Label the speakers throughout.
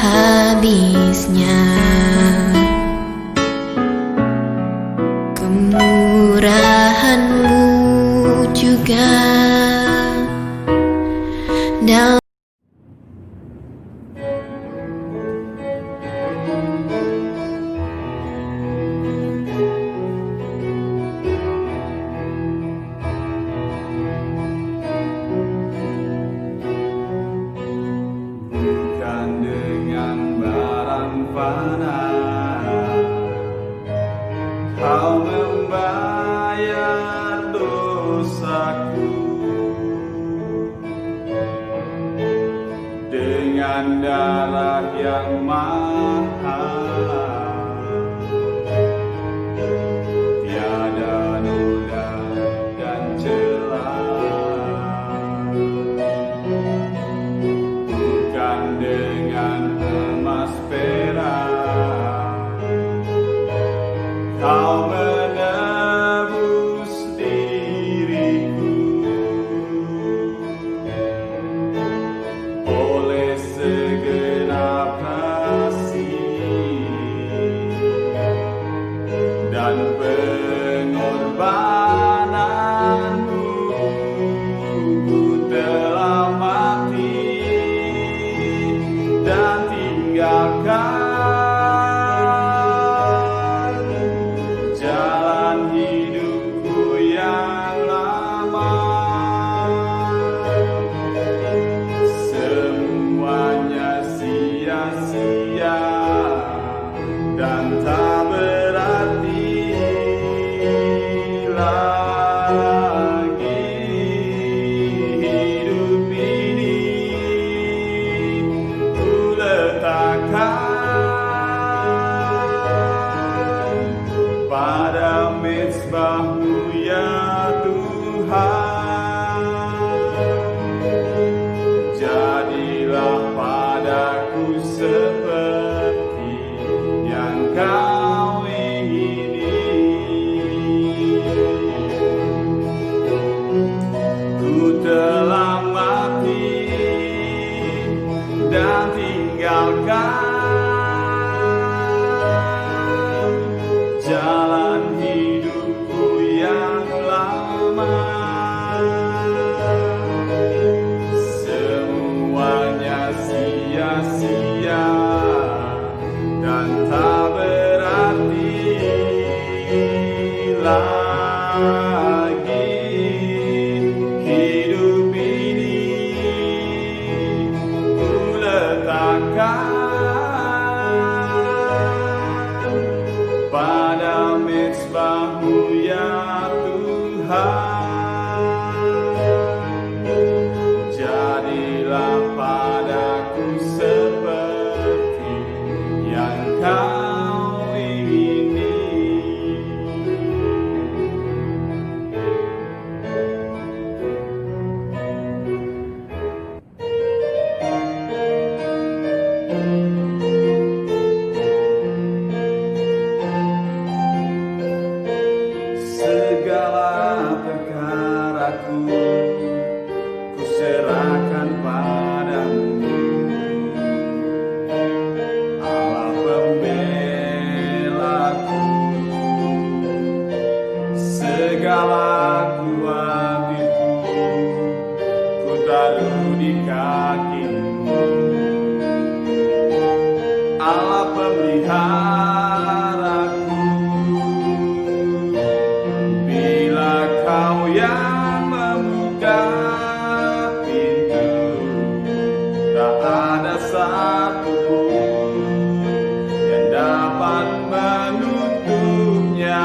Speaker 1: habisnya. Kemurahanmu juga dalam
Speaker 2: dengan barang fana, kau membayar dosaku dengan darah yang mahal. Tiada noda dan celah, bukan dengan emas perak kau menebus diriku. Oleh segenap kasih dan pengorbananmu, ku telah mati dan tinggalkan jalan hidupku yang lama. Semuanya sia-sia dan tak berarti lagi. Hidup ini ku letakkan pada mezbah-Mu ya Tuhan. Jadilah padaku seperti yang Kau ingini. Ku telah mati dan tinggalkan jalan hidupku yang lama. Semuanya sia-sia dan tak berarti lagi. Hidup ini ku letakkan pada mezbah-Mu ya Tuhan. Jadilah padaku seperti yang Kau ingini. Segala perkaraku ku serahkan padamu, Allah pembelaku. Segala kuatirku ku taruh di kaki-Mu, Allah pemeliharaku. Bila Kau yang membuka pintu, tak ada satupun yang dapat menutupnya.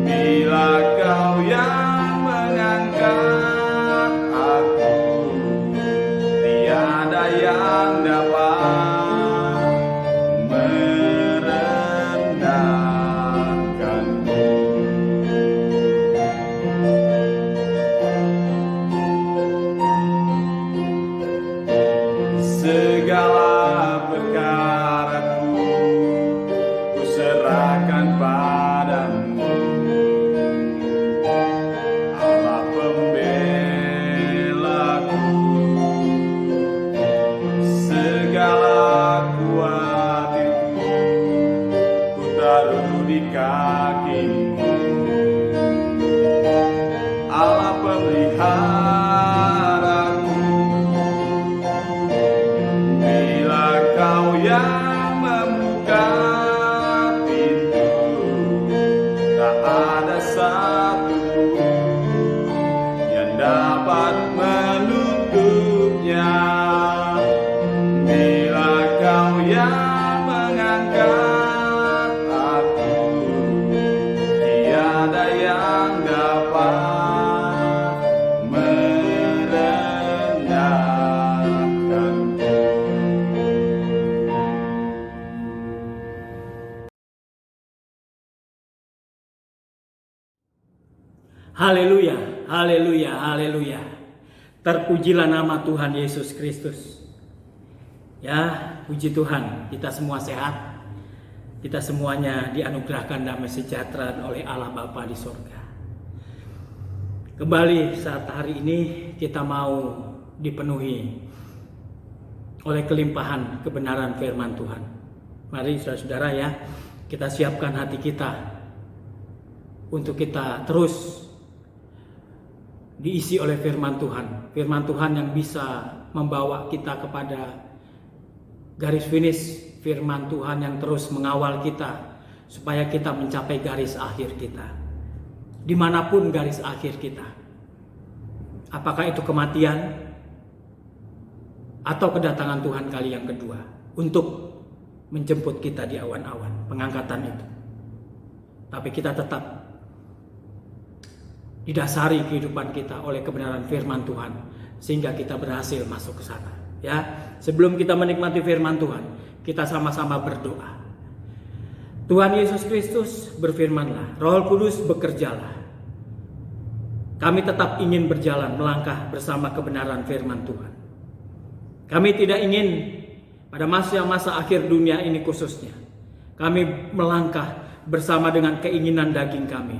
Speaker 2: Bila Kau yang mengangkat aku, tiada yang dapat merendahkanmu. Segala perkaraku ku serahkan padamu, Allah pembelaku. Segala
Speaker 3: Haleluya, haleluya, haleluya. Terpujilah nama Tuhan Yesus Kristus. Ya, puji Tuhan, kita semua sehat. Kita semuanya dianugerahkan damai sejahtera oleh Allah Bapa di surga. Kembali saat hari ini kita mau dipenuhi oleh kelimpahan kebenaran firman Tuhan. Mari saudara-saudara ya, kita siapkan hati kita untuk kita terus diisi oleh firman Tuhan. Firman Tuhan yang bisa membawa kita kepada garis finish, firman Tuhan yang terus mengawal kita supaya kita mencapai garis akhir kita. Dimanapun garis akhir kita, apakah itu kematian atau kedatangan Tuhan kali yang kedua untuk menjemput kita di awan-awan pengangkatan itu. Tapi kita tetap didasari kehidupan kita oleh kebenaran firman Tuhan sehingga kita berhasil masuk ke sana. Ya, sebelum kita menikmati firman Tuhan, kita sama-sama berdoa. Tuhan Yesus Kristus, berfirmanlah, Roh Kudus bekerjalah. Kami tetap ingin berjalan melangkah bersama kebenaran firman Tuhan. Kami tidak ingin pada masa akhir dunia ini khususnya, kami melangkah bersama dengan keinginan daging kami,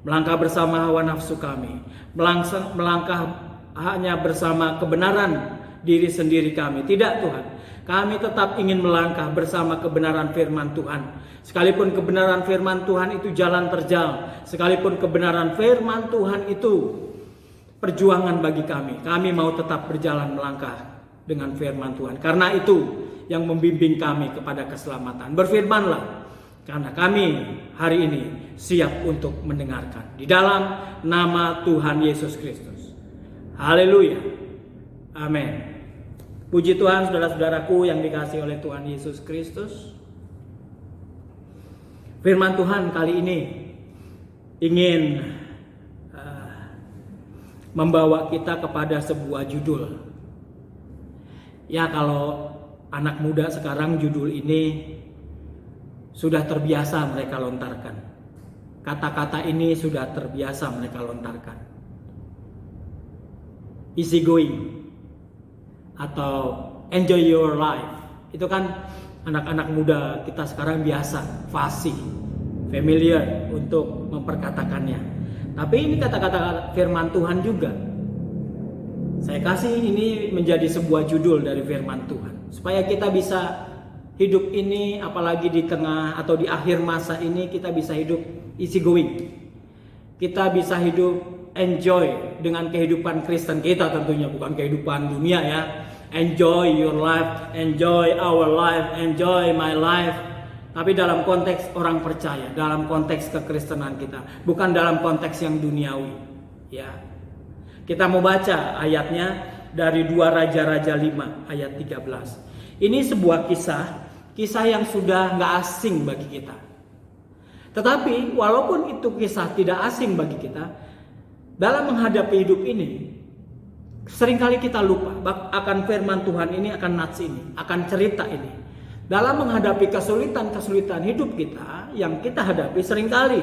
Speaker 3: melangkah bersama hawa nafsu kami, melangkah hanya bersama kebenaran diri sendiri kami. Tidak Tuhan, kami tetap ingin melangkah bersama kebenaran firman Tuhan. Sekalipun kebenaran firman Tuhan itu jalan terjal, sekalipun kebenaran firman Tuhan itu perjuangan bagi kami, kami mau tetap berjalan melangkah dengan firman Tuhan. Karena itu yang membimbing kami kepada keselamatan. Berfirmanlah, karena kami hari ini siap untuk mendengarkan. Di dalam nama Tuhan Yesus Kristus. Haleluya. Amin. Puji Tuhan, saudara-saudaraku yang dikasihi oleh Tuhan Yesus Kristus. Firman Tuhan kali ini ingin membawa kita kepada sebuah judul. Ya, kalau anak muda sekarang judul ini sudah terbiasa mereka lontarkan. Kata-kata ini sudah terbiasa mereka lontarkan. Easy going atau enjoy your life. Itu kan anak-anak muda kita sekarang biasa, fasih, familiar untuk memperkatakannya. Tapi ini kata-kata firman Tuhan juga. Saya kasih ini menjadi sebuah judul dari firman Tuhan, supaya kita bisa hidup ini, apalagi di tengah atau di akhir masa ini, kita bisa hidup easy going. Kita bisa hidup enjoy dengan kehidupan Kristen kita, tentunya bukan kehidupan dunia ya. Enjoy your life, enjoy our life, enjoy my life. Tapi dalam konteks orang percaya, dalam konteks kekristenan kita, bukan dalam konteks yang duniawi. Ya, kita mau baca ayatnya dari 2 Raja-Raja 5 ayat 13. Ini sebuah kisah yang sudah nggak asing bagi kita. Tetapi walaupun itu kisah tidak asing bagi kita, dalam menghadapi hidup ini, seringkali kita lupa akan firman Tuhan ini, akan nats ini, akan cerita ini. Dalam menghadapi kesulitan-kesulitan hidup kita yang kita hadapi, seringkali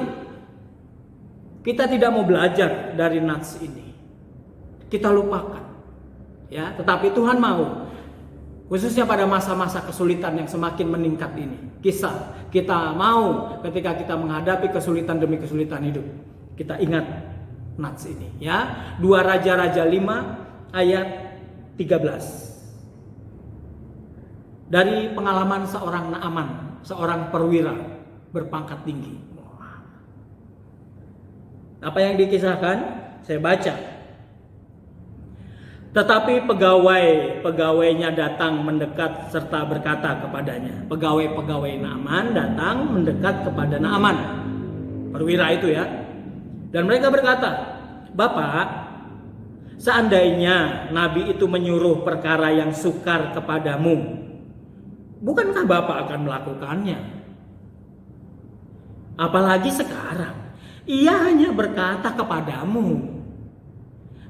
Speaker 3: kita tidak mau belajar dari nats ini. Kita lupakan. Ya, tetapi Tuhan mau, khususnya pada masa-masa kesulitan yang semakin meningkat ini. Kita mau ketika kita menghadapi kesulitan demi kesulitan hidup, kita ingat nats ini ya. 2 Raja-Raja 5 ayat 13. Dari pengalaman seorang Naaman, seorang perwira berpangkat tinggi. Apa yang dikisahkan? Saya baca. Tetapi pegawainya datang mendekat serta berkata kepadanya. Pegawai Naaman datang mendekat kepada Naaman, perwira itu ya. Dan mereka berkata, "Bapak, seandainya Nabi itu menyuruh perkara yang sukar kepadamu, bukankah Bapak akan melakukannya? Apalagi sekarang, ia hanya berkata kepadamu,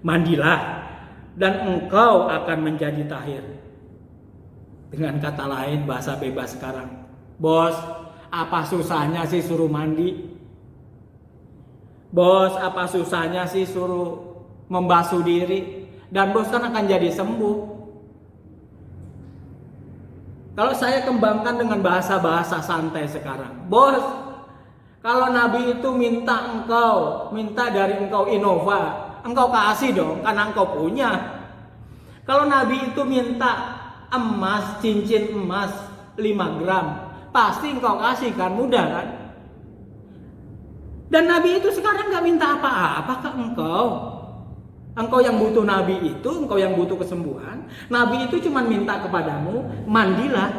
Speaker 3: mandilah dan engkau akan menjadi tahir." Dengan kata lain, bahasa bebas sekarang, bos, apa susahnya sih suruh mandi? Bos, apa susahnya sih suruh membasuh diri? Dan bos kan akan jadi sembuh. Kalau saya kembangkan dengan bahasa-bahasa santai sekarang, bos, kalau Nabi itu minta dari engkau Innova, engkau kasih dong, karena engkau punya. Kalau Nabi itu minta emas, cincin emas 5 gram, pasti engkau kasih kan, mudah kan? Dan Nabi itu sekarang gak minta apa-apa ke engkau. Engkau yang butuh Nabi itu, engkau yang butuh kesembuhan. Nabi itu cuma minta kepadamu, mandilah.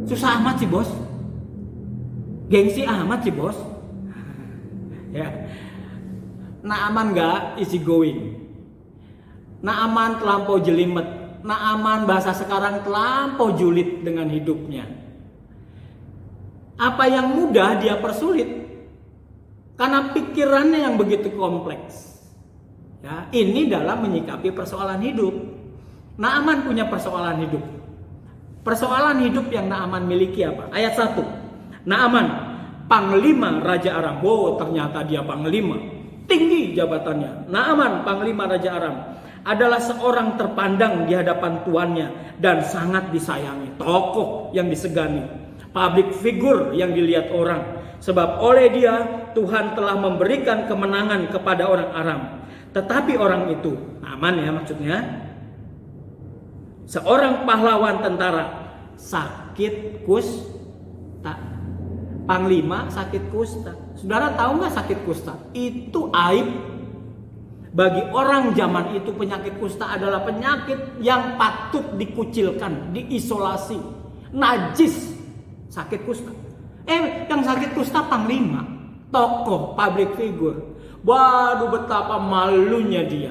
Speaker 3: Susah amat sih bos. Gengsi amat sih bos. Ya. Naaman gak easy going. Naaman terlampau jelimet. Naaman bahasa sekarang terlampau julid dengan hidupnya. Apa yang mudah dia persulit. Karena pikirannya yang begitu kompleks. Ya, ini dalam menyikapi persoalan hidup. Naaman punya persoalan hidup. Persoalan hidup yang Naaman miliki apa? Ayat 1. Naaman, panglima Raja Aram. Oh, ternyata dia panglima. Tinggi jabatannya. Naaman, panglima Raja Aram, adalah seorang terpandang di hadapan tuannya dan sangat disayangi. Tokoh yang disegani. Public figure yang dilihat orang. Sebab oleh dia Tuhan telah memberikan kemenangan kepada orang Aram. Tetapi orang itu, Naaman ya maksudnya, seorang pahlawan tentara, sakit kusta. Panglima sakit kusta. Saudara tahu nggak sakit kusta? Itu aib. Bagi orang zaman itu penyakit kusta adalah penyakit yang patut dikucilkan, diisolasi, najis. Sakit kusta. Yang sakit kusta panglima, tokoh, public figure. Waduh, betapa malunya dia.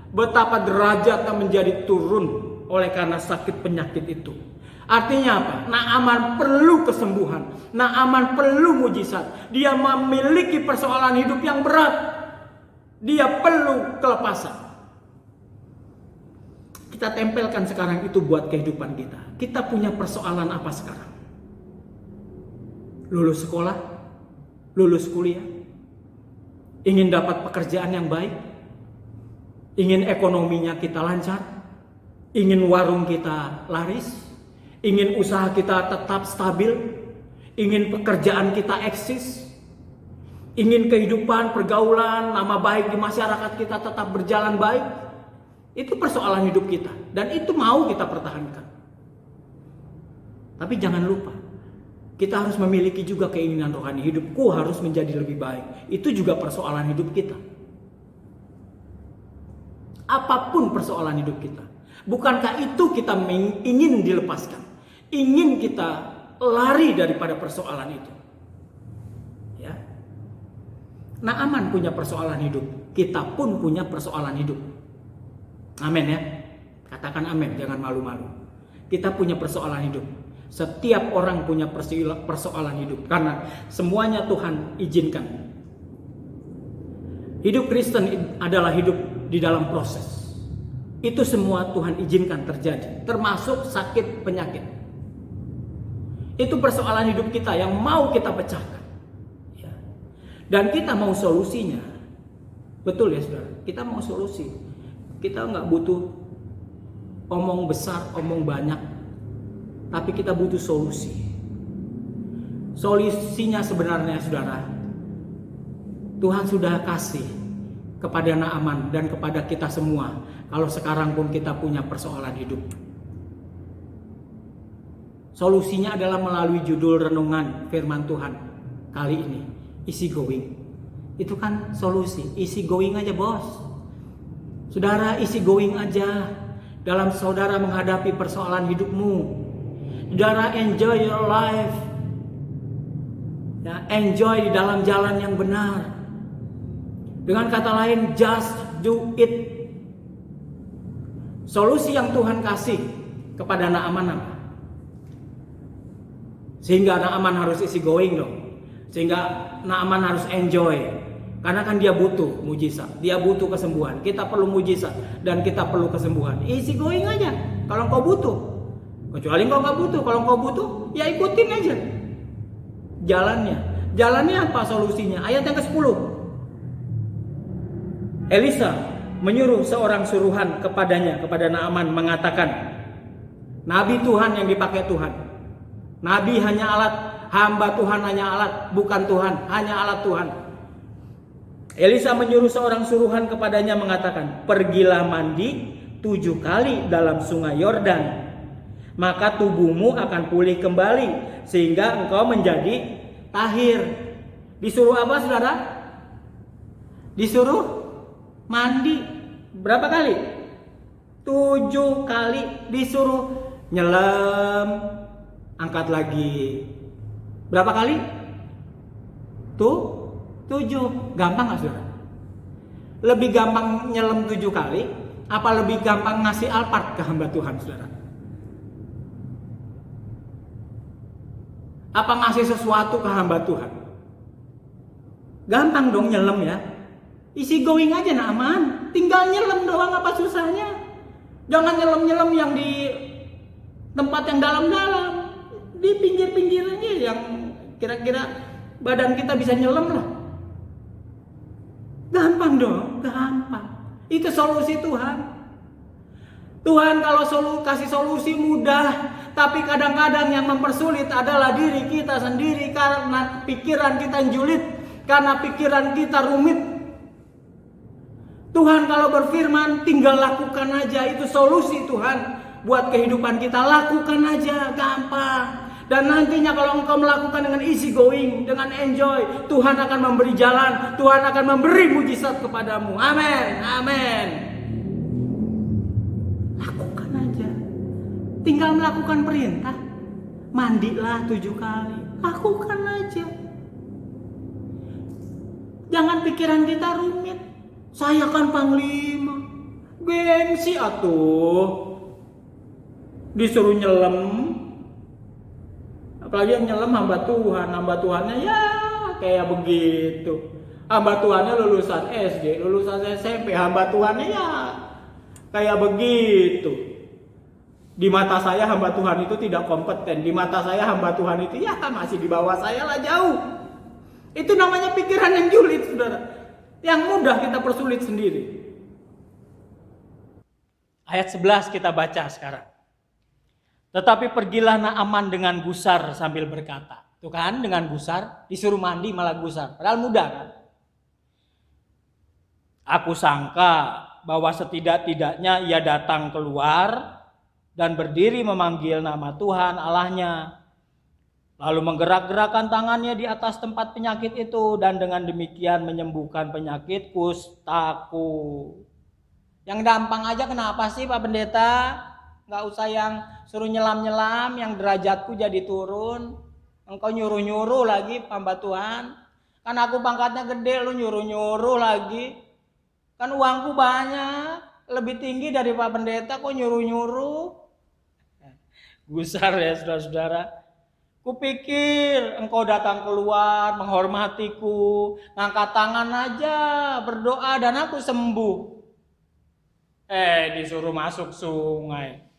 Speaker 3: Betapa derajatnya menjadi turun oleh karena sakit penyakit itu. Artinya apa? Naaman perlu kesembuhan. Naaman perlu mujizat. Dia memiliki persoalan hidup yang berat. Dia perlu kelepasan. Kita tempelkan sekarang itu buat kehidupan kita. Kita punya persoalan apa sekarang? Lulus sekolah, lulus kuliah, ingin dapat pekerjaan yang baik, ingin ekonominya kita lancar, ingin warung kita laris, ingin usaha kita tetap stabil, ingin pekerjaan kita eksis, ingin kehidupan, pergaulan, nama baik di masyarakat kita tetap berjalan baik. Itu persoalan hidup kita dan itu mau kita pertahankan. Tapi jangan lupa, kita harus memiliki juga keinginan rohani. Hidupku harus menjadi lebih baik. Itu juga persoalan hidup kita. Apapun persoalan hidup kita. Bukankah itu kita ingin dilepaskan? Ingin kita lari daripada persoalan itu. Ya. Naaman punya persoalan hidup. Kita pun punya persoalan hidup. Amin ya. Katakan amin, jangan malu-malu. Kita punya persoalan hidup. Setiap orang punya persoalan hidup karena semuanya Tuhan izinkan. Hidup Kristen adalah hidup di dalam proses. Itu semua Tuhan izinkan terjadi, termasuk sakit penyakit. Itu persoalan hidup kita yang mau kita pecahkan. Ya. Dan kita mau solusinya. Betul ya saudara, kita mau solusi. Kita nggak butuh omong besar, omong banyak. Tapi kita butuh solusi. Solusinya sebenarnya saudara, Tuhan sudah kasih kepada Naaman dan kepada kita semua. Kalau sekarang pun kita punya persoalan hidup. Solusinya adalah melalui judul renungan firman Tuhan kali ini. Easy going. Itu kan solusi. Easy going aja bos. Saudara easy going aja dalam saudara menghadapi persoalan hidupmu. Saudara enjoy your life. Ya, enjoy di dalam jalan yang benar. Dengan kata lain, just do it. Solusi yang Tuhan kasih kepada Naaman apa? Sehingga Naaman harus easy going dong. Sehingga Naaman harus enjoy. Karena kan dia butuh mujizat. Dia butuh kesembuhan. Kita perlu mujizat. Dan kita perlu kesembuhan. Easy going aja. Kalau kau butuh. Kecuali kau gak butuh. Kalau kau butuh, ya ikutin aja jalannya. Jalannya apa solusinya? Ayat yang ke-10. Elisa menyuruh seorang suruhan kepadanya, kepada Naaman, mengatakan, nabi Tuhan yang dipakai Tuhan. Nabi hanya alat, hamba Tuhan hanya alat, bukan Tuhan, hanya alat Tuhan. Elisa menyuruh seorang suruhan kepadanya mengatakan, pergilah mandi 7 kali dalam sungai Yordan, maka tubuhmu akan pulih kembali sehingga engkau menjadi tahir. Disuruh apa, saudara? Disuruh mandi berapa kali? 7 kali. Disuruh nyelam, angkat lagi. Berapa kali? 7. Gampang gak, saudara? Lebih gampang nyelam 7 kali apa lebih gampang ngasih Alphard ke hamba Tuhan, saudara? Apa ngasih sesuatu ke hamba Tuhan? Gampang dong nyelam ya. Easy going aja Naaman. Tinggal nyelam doang, apa susahnya? Jangan nyelam-nyelam yang di tempat yang dalam-dalam. Di pinggir-pinggir aja yang kira-kira badan kita bisa nyelam lah. Gampang dong, gampang. Itu solusi Tuhan. Tuhan kalau kasih solusi mudah, tapi kadang-kadang yang mempersulit adalah diri kita sendiri karena pikiran kita yang julid, karena pikiran kita rumit. Tuhan kalau berfirman, tinggal lakukan aja, itu solusi Tuhan buat kehidupan kita. Lakukan aja, gampang. Dan nantinya kalau engkau melakukan dengan easy going, dengan enjoy, Tuhan akan memberi jalan, Tuhan akan memberi mujizat kepadamu. Amin, amin. Lakukan aja. Tinggal melakukan perintah. Mandilah 7 kali. Lakukan aja. Jangan pikiran kita rumit. Saya kan panglima. Gengsi atuh. Disuruh nyelam. Apalagi yang nyelam hamba Tuhan. Hamba Tuhannya ya kayak begitu. Hamba Tuhannya lulusan SD, lulusan SMP. Hamba Tuhannya ya kayak begitu. Di mata saya hamba Tuhan itu tidak kompeten. Di mata saya hamba Tuhan itu ya masih di bawah saya lah, jauh. Itu namanya pikiran yang julid, saudara. Yang mudah kita persulit sendiri. Ayat 11 kita baca sekarang. Tetapi pergilah Naaman dengan gusar sambil berkata. Tuh kan, dengan gusar, disuruh mandi malah gusar. Padahal mudah kan. Aku sangka bahwa setidak-tidaknya ia datang keluar dan berdiri memanggil nama Tuhan Allahnya. Lalu menggerak-gerakkan tangannya di atas tempat penyakit itu dan dengan demikian menyembuhkan penyakit kustaku. Yang gampang aja kenapa sih Pak Pendeta? Gak usah yang suruh nyelam-nyelam, yang derajatku jadi turun. Engkau nyuruh-nyuruh lagi hamba Tuhan. Kan aku pangkatnya gede, lu nyuruh-nyuruh lagi. Kan uangku banyak, lebih tinggi dari Pak Pendeta, kok nyuruh-nyuruh? Gusar ya saudara-saudara. Kupikir engkau datang keluar menghormatiku, ngangkat tangan aja, berdoa dan aku sembuh. Disuruh masuk sungai.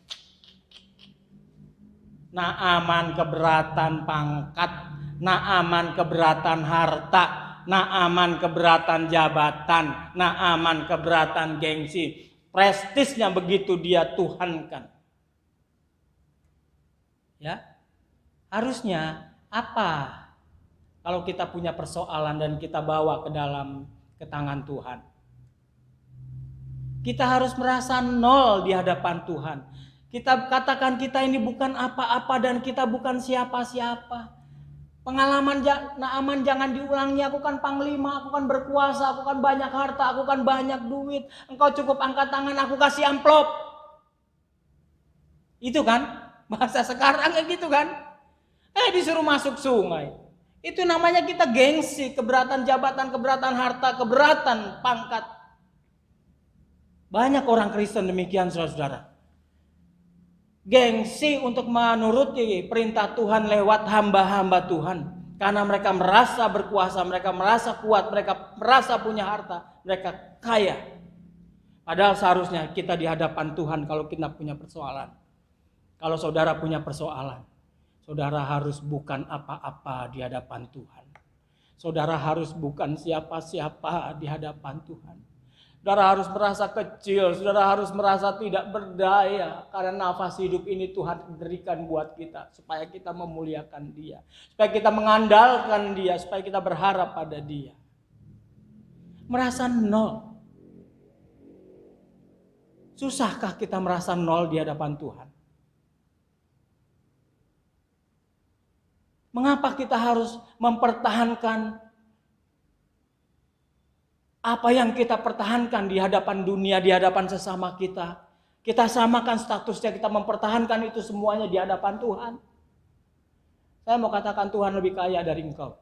Speaker 3: Naaman keberatan pangkat, Naaman keberatan harta, Naaman keberatan jabatan, Naaman keberatan gengsi. Prestisnya begitu dia tuhankan. Ya. Harusnya apa kalau kita punya persoalan dan kita bawa ke tangan Tuhan? Kita harus merasa nol di hadapan Tuhan. Kita katakan kita ini bukan apa-apa dan kita bukan siapa-siapa. Pengalaman Naaman jangan diulangi. Aku kan panglima, aku kan berkuasa, aku kan banyak harta, aku kan banyak duit. Engkau cukup angkat tangan, aku kasih amplop. Itu kan bahasa sekarang kayak gitu kan. Disuruh masuk sungai. Itu namanya kita gengsi, keberatan jabatan, keberatan harta, keberatan pangkat. Banyak orang Kristen demikian saudara-saudara. Gengsi untuk menuruti perintah Tuhan lewat hamba-hamba Tuhan. Karena mereka merasa berkuasa, mereka merasa kuat, mereka merasa punya harta, mereka kaya. Padahal seharusnya kita di hadapan Tuhan kalau kita punya persoalan. Kalau saudara punya persoalan, saudara harus bukan apa-apa di hadapan Tuhan. Saudara harus bukan siapa-siapa di hadapan Tuhan. Saudara harus merasa kecil, saudara harus merasa tidak berdaya. Karena nafas hidup ini Tuhan berikan buat kita. Supaya kita memuliakan Dia. Supaya kita mengandalkan Dia. Supaya kita berharap pada Dia. Merasa nol. Susahkah kita merasa nol di hadapan Tuhan? Mengapa kita harus mempertahankan apa yang kita pertahankan di hadapan dunia, di hadapan sesama kita? Kita samakan statusnya, kita mempertahankan itu semuanya di hadapan Tuhan. Saya mau katakan Tuhan lebih kaya dari engkau.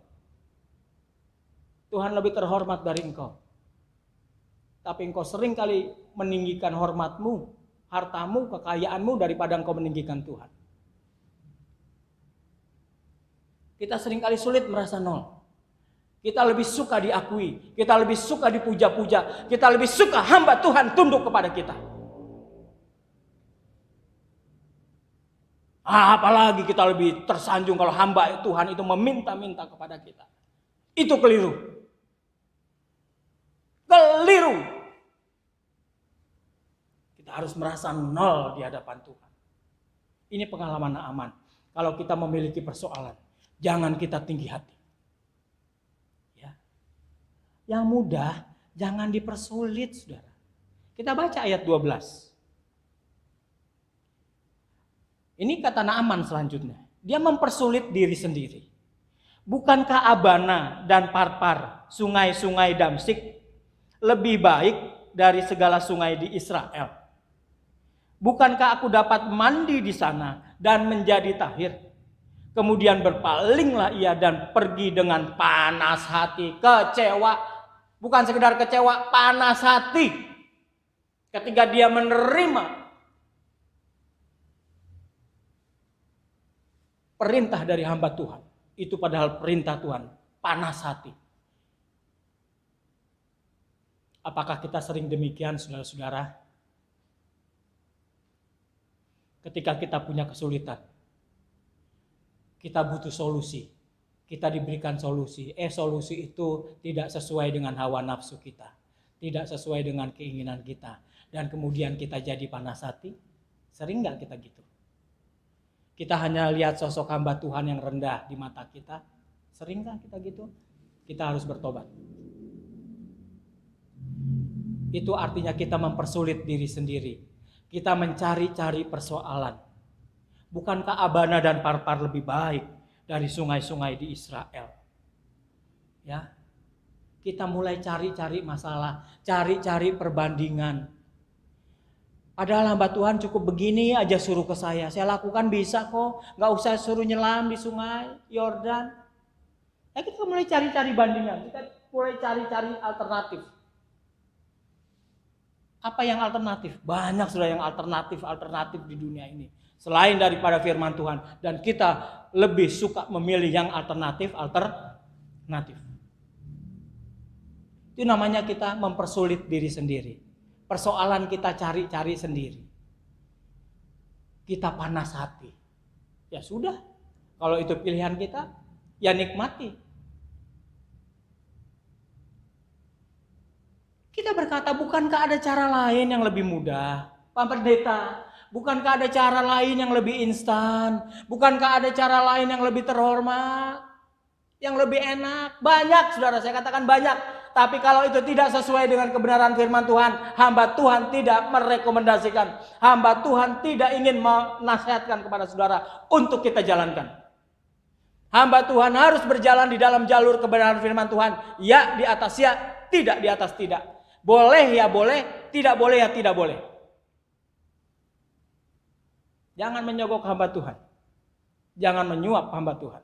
Speaker 3: Tuhan lebih terhormat dari engkau. Tapi engkau sering kali meninggikan hormatmu, hartamu, kekayaanmu daripada engkau meninggikan Tuhan. Kita sering kali sulit merasa nol. Kita lebih suka diakui, kita lebih suka dipuja-puja, kita lebih suka hamba Tuhan tunduk kepada kita. Apalagi kita lebih tersanjung kalau hamba Tuhan itu meminta-minta kepada kita. Itu keliru. Keliru. Kita harus merasa nol di hadapan Tuhan. Ini pengalaman Naaman. Kalau kita memiliki persoalan, jangan kita tinggi hati. Yang mudah, jangan dipersulit, saudara. Kita baca ayat 12. Ini kata Naaman selanjutnya. Dia mempersulit diri sendiri. Bukankah Abana dan Parpar, sungai-sungai Damsik, lebih baik dari segala sungai di Israel? Bukankah aku dapat mandi di sana dan menjadi tahir? Kemudian berpalinglah ia dan pergi dengan panas hati, kecewa. Bukan sekedar kecewa, panas hati. Ketika dia menerima perintah dari hamba Tuhan. Itu padahal perintah Tuhan, panas hati. Apakah kita sering demikian, saudara-saudara? Ketika kita punya kesulitan, kita butuh solusi. Kita diberikan solusi. Solusi itu tidak sesuai dengan hawa nafsu kita. Tidak sesuai dengan keinginan kita. Dan kemudian kita jadi panas hati. Sering gak kita gitu? Kita hanya lihat sosok hamba Tuhan yang rendah di mata kita. Sering gak kita gitu? Kita harus bertobat. Itu artinya kita mempersulit diri sendiri. Kita mencari-cari persoalan. Bukankah Abana dan Parpar lebih baik dari sungai-sungai di Israel? Ya, kita mulai cari-cari masalah, cari-cari perbandingan. Padahal hamba Tuhan cukup begini aja suruh ke saya lakukan bisa kok, nggak usah suruh nyelam di sungai Yordan. Ya, kita mulai cari-cari bandingan, kita mulai cari-cari alternatif. Apa yang alternatif? Banyak sudah yang alternatif di dunia ini. Selain daripada firman Tuhan. Dan kita lebih suka memilih yang alternatif. Itu namanya kita mempersulit diri sendiri. Persoalan kita cari-cari sendiri. Kita panas hati. Ya sudah. Kalau itu pilihan kita, ya nikmati. Kita berkata, bukankah ada cara lain yang lebih mudah? Pak Pendeta, bukankah ada cara lain yang lebih instan? Bukankah ada cara lain yang lebih terhormat? Yang lebih enak? Banyak, saudara, saya katakan banyak. Tapi kalau itu tidak sesuai dengan kebenaran firman Tuhan, hamba Tuhan tidak merekomendasikan. Hamba Tuhan tidak ingin menasihatkan kepada saudara untuk kita jalankan. Hamba Tuhan harus berjalan di dalam jalur kebenaran firman Tuhan. Ya di atas ya, tidak di atas tidak. Boleh ya boleh, tidak boleh ya tidak boleh. Jangan menyogok hamba Tuhan. Jangan menyuap hamba Tuhan.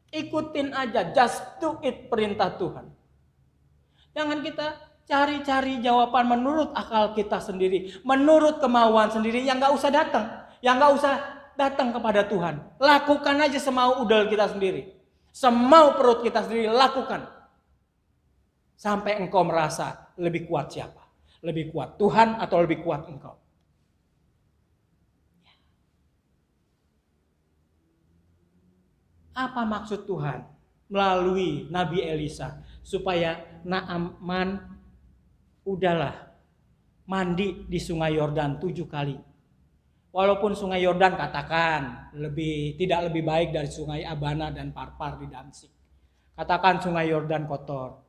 Speaker 3: Ikutin aja, just do it perintah Tuhan. Jangan kita cari-cari jawaban menurut akal kita sendiri, menurut kemauan sendiri yang gak usah datang. Yang gak usah datang kepada Tuhan. Lakukan aja semau udel kita sendiri. Semau perut kita sendiri, lakukan. Sampai engkau merasa lebih kuat siapa? Lebih kuat Tuhan atau lebih kuat engkau? Apa maksud Tuhan melalui Nabi Elisa supaya Naaman udahlah mandi di sungai Yordan 7 kali. Walaupun sungai Yordan katakan tidak lebih baik dari sungai Abana dan Parpar di Damsik. Katakan sungai Yordan kotor.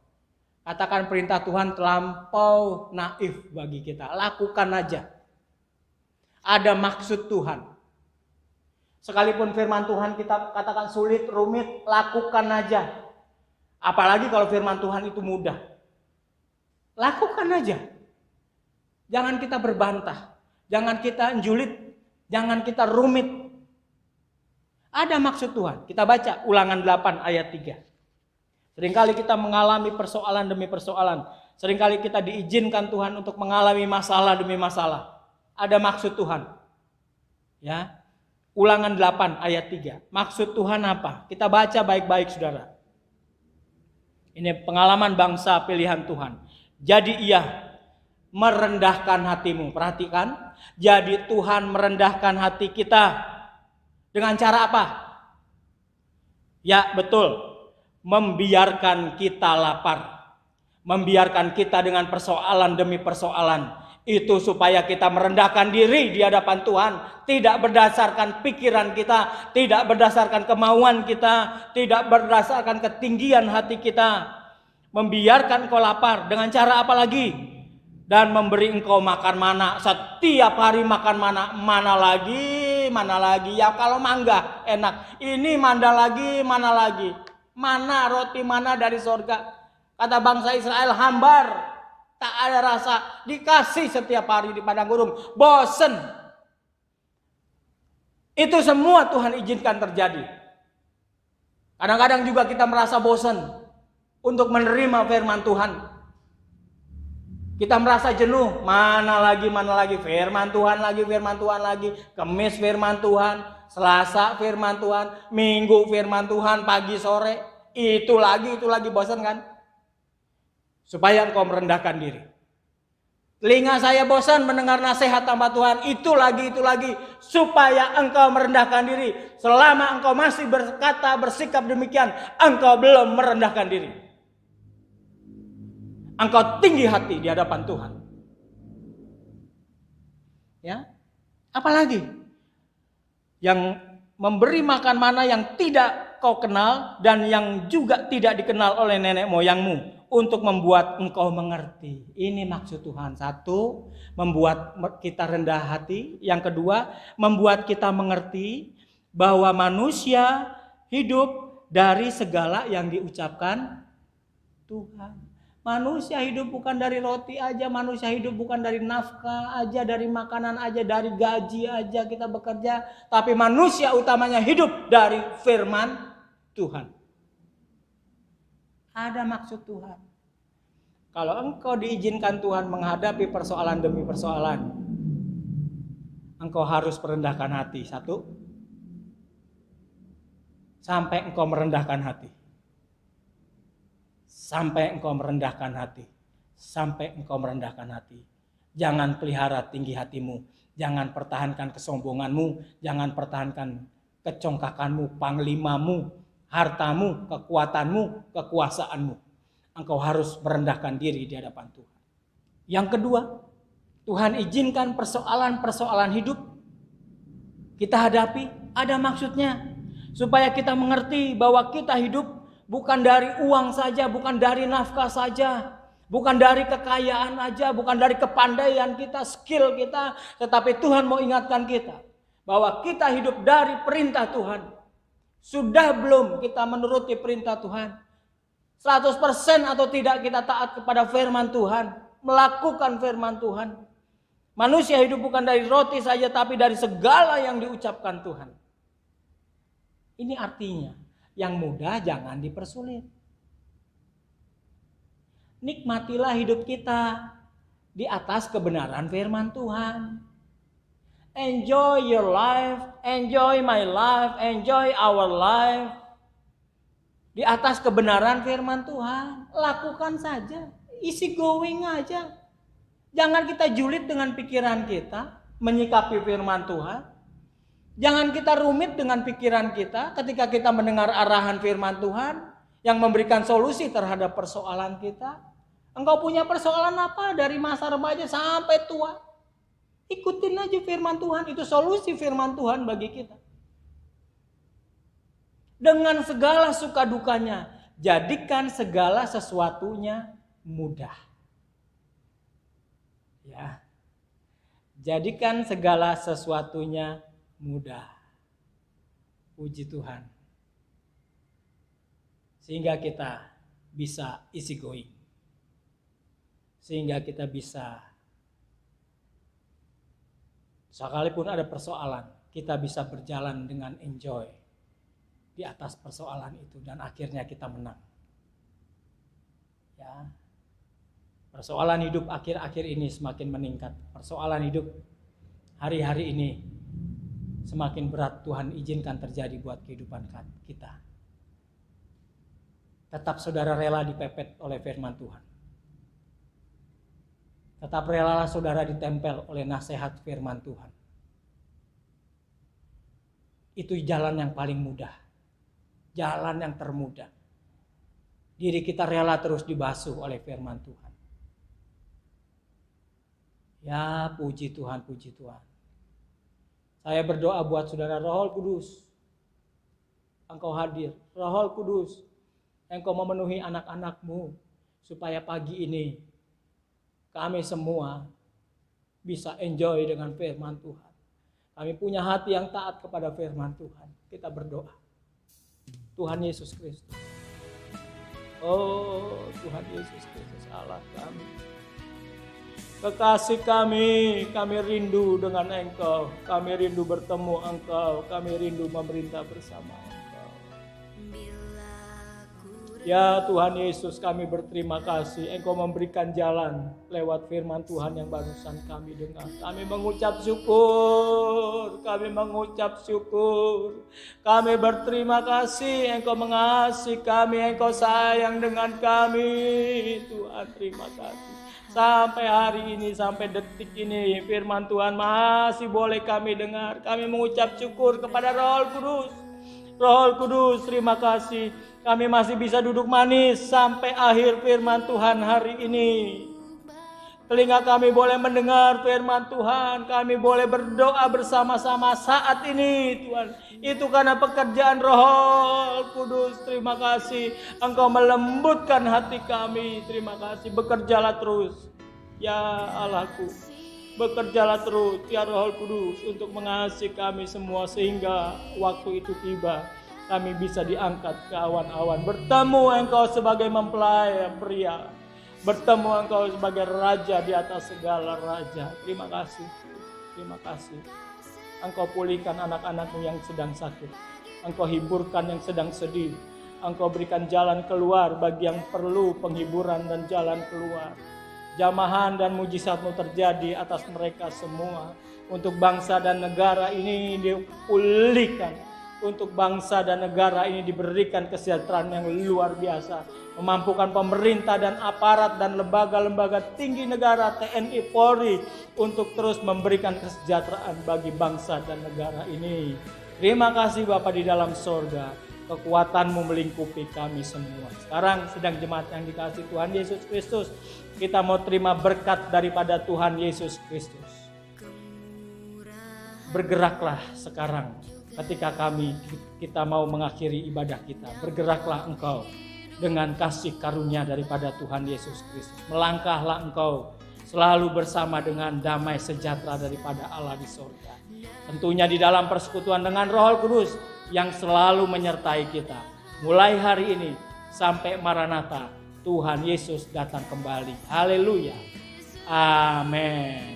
Speaker 3: Katakan perintah Tuhan terlampau naif bagi kita. Lakukan aja. Ada maksud Tuhan. Sekalipun firman Tuhan kita katakan sulit, rumit, lakukan aja. Apalagi kalau firman Tuhan itu mudah. Lakukan aja. Jangan kita berbantah. Jangan kita julid. Jangan kita rumit. Ada maksud Tuhan. Kita baca Ulangan 8 ayat 3. Seringkali kita mengalami persoalan demi persoalan. Seringkali kita diizinkan Tuhan untuk mengalami masalah demi masalah. Ada maksud Tuhan. Ya. Ulangan 8 ayat 3. Maksud Tuhan apa? Kita baca baik-baik saudara. Ini pengalaman bangsa pilihan Tuhan. Jadi ia merendahkan hatimu. Perhatikan. Jadi Tuhan merendahkan hati kita. Dengan cara apa? Ya betul. Membiarkan kita lapar. Membiarkan kita dengan persoalan demi persoalan. Itu supaya kita merendahkan diri di hadapan Tuhan. Tidak berdasarkan pikiran kita. Tidak berdasarkan kemauan kita. Tidak berdasarkan ketinggian hati kita. Membiarkan kau lapar. Dengan cara apa lagi? Dan memberi engkau makan mana. Setiap hari makan mana. Mana lagi. Ya kalau mangga enak. Ini mana lagi. Mana roti mana dari sorga. Kata bangsa Israel hambar. Tak ada rasa. Dikasih setiap hari di padang gurun. Bosen. Itu semua Tuhan izinkan terjadi. Kadang-kadang juga kita merasa bosen. Untuk menerima firman Tuhan. Kita merasa jenuh, mana lagi, firman Tuhan lagi, Kamis firman Tuhan, Selasa firman Tuhan, Minggu firman Tuhan, pagi sore, itu lagi, bosan kan? Supaya engkau merendahkan diri. Telinga saya bosan mendengar nasihat hamba Tuhan, itu lagi, supaya engkau merendahkan diri. Selama engkau masih berkata, bersikap demikian, engkau belum merendahkan diri. Engkau tinggi hati di hadapan Tuhan. Ya. Apalagi yang memberi makan mana yang tidak kau kenal dan yang juga tidak dikenal oleh nenek moyangmu untuk membuat engkau mengerti. Ini maksud Tuhan. Satu, membuat kita rendah hati. Yang kedua, membuat kita mengerti bahwa manusia hidup dari segala yang diucapkan Tuhan. Manusia hidup bukan dari roti aja, manusia hidup bukan dari nafkah aja, dari makanan aja, dari gaji aja kita bekerja. Tapi manusia utamanya hidup dari firman Tuhan. Ada maksud Tuhan. Kalau engkau diizinkan Tuhan menghadapi persoalan demi persoalan, engkau harus merendahkan hati. Satu, sampai engkau merendahkan hati. Sampai engkau merendahkan hati. Sampai engkau merendahkan hati. Jangan pelihara tinggi hatimu. Jangan pertahankan kesombonganmu. Jangan pertahankan kecongkakanmu, panglimamu, hartamu, kekuatanmu, kekuasaanmu. Engkau harus merendahkan diri di hadapan Tuhan. Yang kedua, Tuhan izinkan persoalan-persoalan hidup kita hadapi. Ada maksudnya. Supaya kita mengerti bahwa kita hidup bukan dari uang saja, bukan dari nafkah saja, bukan dari kekayaan aja, bukan dari kepandaian kita, skill kita, tetapi Tuhan mau ingatkan kita bahwa kita hidup dari perintah Tuhan. Sudah belum kita menuruti perintah Tuhan? 100% atau tidak kita taat kepada firman Tuhan, melakukan firman Tuhan. Manusia hidup bukan dari roti saja, tapi dari segala yang diucapkan Tuhan. Ini artinya yang mudah jangan dipersulit. Nikmatilah hidup kita di atas kebenaran firman Tuhan. Enjoy your life, enjoy my life, enjoy our life. Di atas kebenaran firman Tuhan, lakukan saja, easy going aja. Jangan kita julid dengan pikiran kita menyikapi firman Tuhan. Jangan kita rumit dengan pikiran kita ketika kita mendengar arahan firman Tuhan. yang memberikan solusi terhadap persoalan kita. Engkau punya persoalan apa dari masa remaja sampai tua? Ikutin aja firman Tuhan, itu solusi firman Tuhan bagi kita. Dengan segala suka dukanya, jadikan segala sesuatunya mudah. Ya. Jadikan segala sesuatunya mudah. Puji Tuhan. Sehingga kita bisa easy going. Sehingga kita bisa, sekalipun ada persoalan, kita bisa berjalan dengan enjoy di atas persoalan itu dan akhirnya kita menang. Ya. Persoalan hidup akhir-akhir ini semakin meningkat. Persoalan hidup hari-hari ini semakin berat Tuhan izinkan terjadi buat kehidupan kita. Tetap saudara rela dipepet oleh firman Tuhan. Tetap rela saudara ditempel oleh nasihat firman Tuhan. Itu jalan yang paling mudah. Jalan yang termudah. Diri kita rela terus dibasuh oleh firman Tuhan. Ya, puji Tuhan, puji Tuhan. Saya berdoa buat saudara, Roh Kudus, Engkau hadir. Roh Kudus, Engkau memenuhi anak-anak-Mu, supaya pagi ini kami semua bisa enjoy dengan firman Tuhan. Kami punya hati yang taat kepada firman Tuhan. Kita berdoa. Tuhan Yesus Kristus. Oh, Tuhan Yesus Kristus, Allah kami. Kekasih kami rindu dengan Engkau, kami rindu bertemu Engkau, kami rindu memerintah bersama Engkau. Ya Tuhan Yesus, kami berterima kasih Engkau memberikan jalan lewat firman Tuhan yang barusan kami dengar. Kami mengucap syukur, kami berterima kasih Engkau mengasihi kami, Engkau sayang dengan kami. Tuhan, terima kasih. Sampai hari ini, sampai detik ini, firman Tuhan masih boleh kami dengar. Kami mengucap syukur kepada Roh Kudus. Roh Kudus, terima kasih. Kami masih bisa duduk manis sampai akhir firman Tuhan hari ini. Telinga kami boleh mendengar firman Tuhan. Kami boleh berdoa bersama-sama saat ini, Tuhan. Itu karena pekerjaan Roh Kudus. Terima kasih. Engkau melembutkan hati kami. Terima kasih. Bekerjalah terus, ya Allahku. Bekerjalah terus, ya Roh Kudus, untuk mengasihi kami semua sehingga waktu itu tiba. Kami bisa diangkat ke awan-awan. Bertemu Engkau sebagai mempelai pria. Bertemu Engkau sebagai raja di atas segala raja. Terima kasih. Terima kasih. Engkau pulihkan anak-anak-Mu yang sedang sakit. Engkau hiburkan yang sedang sedih. Engkau berikan jalan keluar bagi yang perlu penghiburan dan jalan keluar. Jamahan dan mujizat-Mu terjadi atas mereka semua. Untuk bangsa dan negara ini dipulihkan. Untuk bangsa dan negara ini diberikan kesejahteraan yang luar biasa. Memampukan pemerintah dan aparat dan lembaga-lembaga tinggi negara TNI Polri untuk terus memberikan kesejahteraan bagi bangsa dan negara ini. Terima kasih Bapa di dalam sorga. Kekuatan-Mu melingkupi kami semua. Sekarang sedang jemaat yang dikasihi Tuhan Yesus Kristus, kita mau terima berkat daripada Tuhan Yesus Kristus. Bergeraklah sekarang ketika kita mau mengakhiri ibadah kita. Bergeraklah engkau dengan kasih karunia daripada Tuhan Yesus Kristus. Melangkahlah engkau selalu bersama dengan damai sejahtera daripada Allah di sorga. Tentunya di dalam persekutuan dengan Roh Kudus yang selalu menyertai kita. Mulai hari ini sampai Maranatha, Tuhan Yesus datang kembali. Haleluya. Amin.